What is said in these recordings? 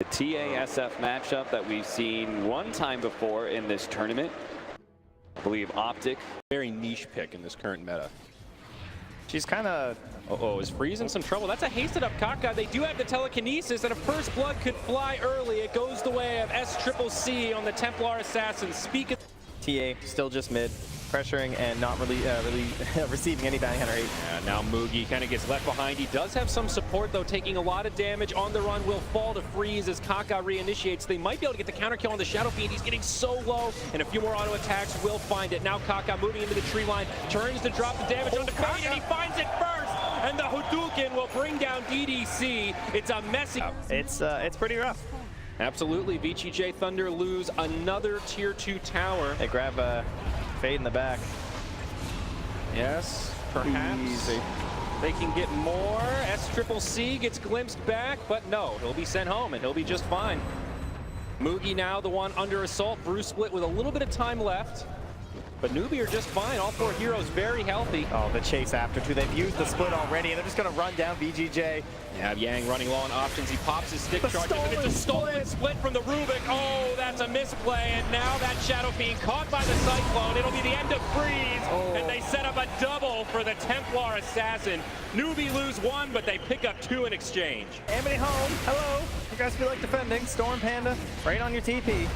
The TASF matchup that we've seen one time before in this tournament. I believe Optic. Very niche pick in this current meta. She's kind of... Uh-oh, is Freeze in some trouble? That's a hasted up KaKa. They do have the telekinesis, and a first blood could fly early. It goes the way of Sccc on the Templar Assassin. Speak of... TA still just mid, pressuring and not really receiving any bounty hunter hate. Yeah, now Moogy kind of gets left behind. He does have some support, though, taking a lot of damage. On the run will fall to Freeze as KaKa reinitiates. They might be able to get the counter kill on the Shadow Fiend. He's getting so low, and a few more auto attacks will find it. Now KaKa moving into the tree line, turns to drop the damage onto Fade, and he finds it first! And the Hadouken will bring down DDC. It's a messy... It's pretty rough. Absolutely, VGJ.Thunder lose another tier 2 tower. They grab a Fade in the back. Yes, perhaps. Easy. They can get more. Sccc gets glimpsed back, but no, he'll be sent home and he'll be just fine. Moogy now the one under assault. Bruce split with a little bit of time left. But Newbee are just fine. All four heroes very healthy. Oh, the chase after two. They've used the split already, and they're just going to run down VGJ. You have Yang running low on options. He pops his stick charge, and it's a stolen split from the Rubik. Oh, that's a misplay, and now that Shadow Fiend caught by the Cyclone. It'll be the end of Freeze, and they set up a double for the Templar Assassin. Newbee lose one, but they pick up two in exchange. Amity home. Hello. You guys feel like defending. Storm Panda right on your TP.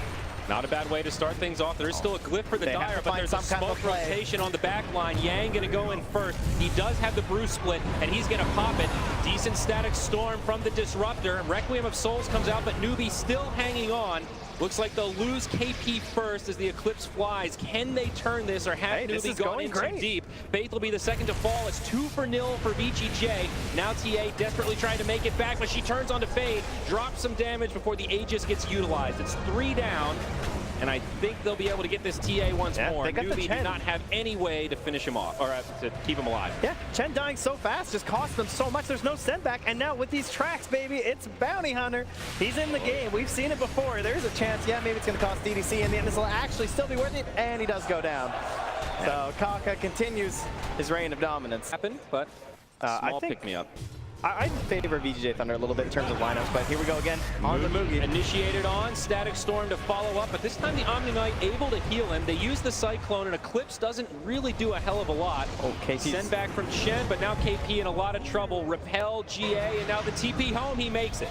Not a bad way to start things off. There is still a glyph for the Dire, but there's a smoke rotation on the back line. Yang gonna go in first. He does have the Bruce split, and he's gonna pop it. Decent static storm from the Disruptor. Requiem of Souls comes out, but Newbee still hanging on. Looks like they'll lose KP first as the Eclipse flies. Can they turn this, or have Newbee gone in too deep? Faith will be the second to fall. It's 2-0 for VGJ. Now TA desperately trying to make it back, but she turns onto Fade, drops some damage before the Aegis gets utilized. It's 3 down, and I think they'll be able to get this TA once more. Newbee did not have any way to finish him off, or to keep him alive. Yeah, Chen dying so fast just cost them so much. There's no send back, and now with these tracks, baby, it's Bounty Hunter. He's in the game. We've seen it before. There's a chance, yeah, maybe it's going to cost DDC in the end. This will actually still be worth it, and he does go down. So KaKa continues his reign of dominance. Happened, but small pick-me-up. I favor VGJ.Thunder a little bit in terms of lineups, but here we go again on the Moogy. Initiated on, Static Storm to follow up, but this time the Omni Knight able to heal him. They use the Cyclone, and Eclipse doesn't really do a hell of a lot. Okay, send back from Shen, but now KP in a lot of trouble. Repel, GA, and now the TP home, he makes it.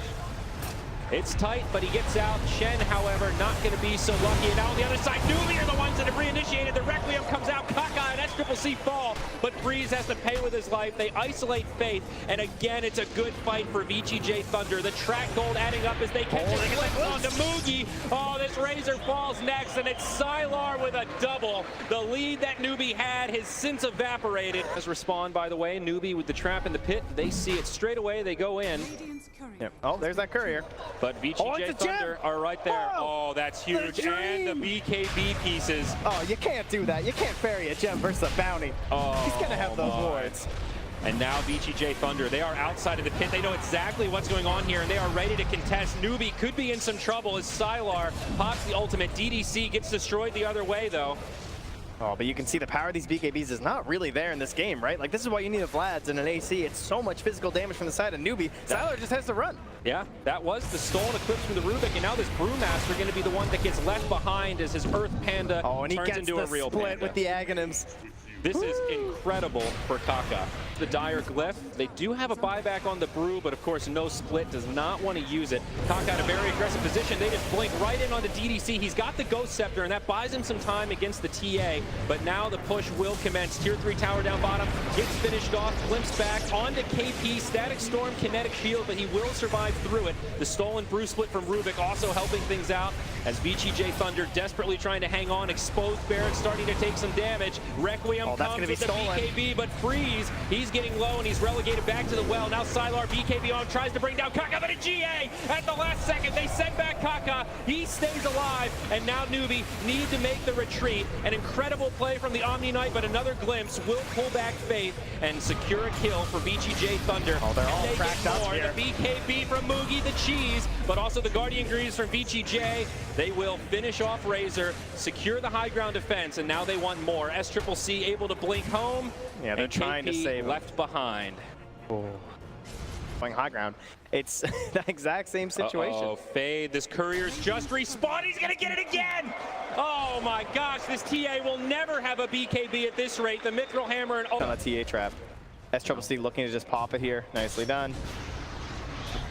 It's tight, but he gets out. Shen, however, not going to be so lucky. And now on the other side, Newbee are the ones that have reinitiated. The Requiem comes out. KaKa and Sccc fall, but Freeze has to pay with his life. They isolate Faith, and again, it's a good fight for VGJ.Thunder. The track gold adding up as they catch it onto Moogy. Oh, this Razor falls next, and it's Sylar with a double. The lead that Newbee had has since evaporated. As Respawn, by the way, Newbee with the trap in the pit. They see it straight away. They go in. Yep. Oh, there's that courier. But VGJ.Thunder are right there. Oh, that's huge. And the BKB pieces. Oh, you can't do that. You can't ferry a gem versus a bounty. Oh, he's going to have those wards. And now VGJ.Thunder, they are outside of the pit. They know exactly what's going on here, and they are ready to contest. Newbee could be in some trouble as Sylar pops the ultimate. DDC gets destroyed the other way, though. Oh, but you can see the power of these BKBs is not really there in this game, right? Like, this is why you need a Vlad's and an AC. It's so much physical damage from the side of Newbee. Sylar just has to run. Yeah, that was the stolen Eclipse from the Rubik, and now this Brewmaster going to be the one that gets left behind as his Earth Panda turns into a real split panda. With the Aghanims. This is incredible for KaKa. The Dire Glyph, they do have a buyback on the Brew, but of course no split, does not want to use it. KaKa in a very aggressive position. They just blink right in on the DDC. He's got the Ghost Scepter, and that buys him some time against the TA, but now the push will commence. Tier 3 tower down bottom, gets finished off, glimpsed back onto KP. Static Storm, Kinetic Shield, but he will survive through it. The stolen Brew split from Rubik also helping things out as VGJ.Thunder desperately trying to hang on. Exposed Barrett starting to take some damage. Requiem comes with the BKB, but Freeze, he's getting low and he's relegated back to the well. Now Sylar, BKB on, tries to bring down KaKa, but a GA at the last second. They send back KaKa. He stays alive, and now Newbee need to make the retreat. An incredible play from the Omni Knight, but another glimpse will pull back Faith and secure a kill for VGJ.Thunder. Oh, they're all cracked up here. The BKB from Moogy, the cheese, but also the Guardian Greaves from VGJ. They will finish off Razor, secure the high ground defense, and now they want more. Sccc able to blink home. Yeah, they're trying to save him. Left behind. Oh. Playing high ground. It's that exact same situation. Oh, Fade, this courier's just respawned. He's gonna get it again. Oh my gosh, this TA will never have a BKB at this rate. The Mithril Hammer and On a TA trap. Sccc looking to just pop it here. Nicely done.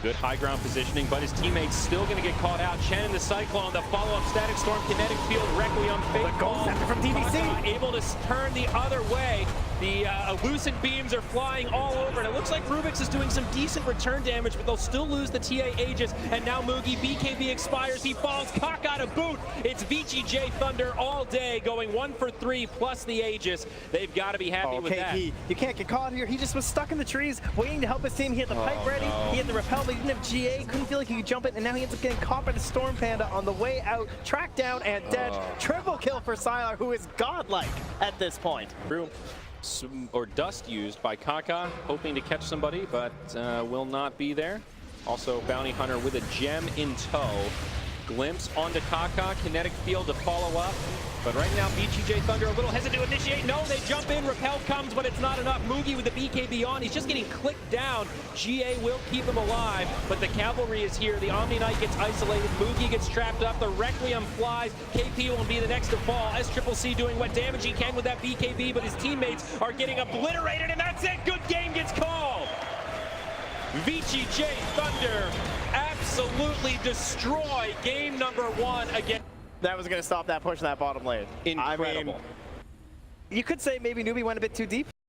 Good high ground positioning, but his teammate's still going to get caught out. Chen in the Cyclone, the follow-up Static Storm, Kinetic Field, Requiem, Fake Ball. From DDC. KaKa able to turn the other way. The Lucent Beams are flying all over, and it looks like Rubik's is doing some decent return damage, but they'll still lose the TA Aegis. And now Moogy, BKB expires, he falls, KaKa to boot. It's VGJ.Thunder all day, going 1 for 3 plus the Aegis. They've got to be happy with that. You can't get caught here. He just was stuck in the trees, waiting to help his team. He had the pipe ready, he had the repel, but he didn't have GA, couldn't feel like he could jump it, and now he ends up getting caught by the Storm Panda on the way out, tracked down and dead. Triple kill for Sylar, who is godlike at this point. Or dust used by KaKa, hoping to catch somebody, but will not be there. Also, Bounty Hunter with a gem in tow. Glimpse onto KaKa, Kinetic Field to follow up. But right now, VGJ.Thunder a little hesitant to initiate. No, they jump in, Repel comes, but it's not enough. Moogy with the BKB on, he's just getting clicked down. GA will keep him alive, but the Cavalry is here. The Omni Knight gets isolated, Moogy gets trapped up, the Requiem flies. KP will be the next to fall. Sccc doing what damage he can with that BKB, but his teammates are getting obliterated, and that's it. Good game gets called. VGJ.Thunder absolutely destroy game number 1 again. That was going to stop that push in that bottom lane. Incredible. I mean, you could say maybe Newbee went a bit too deep.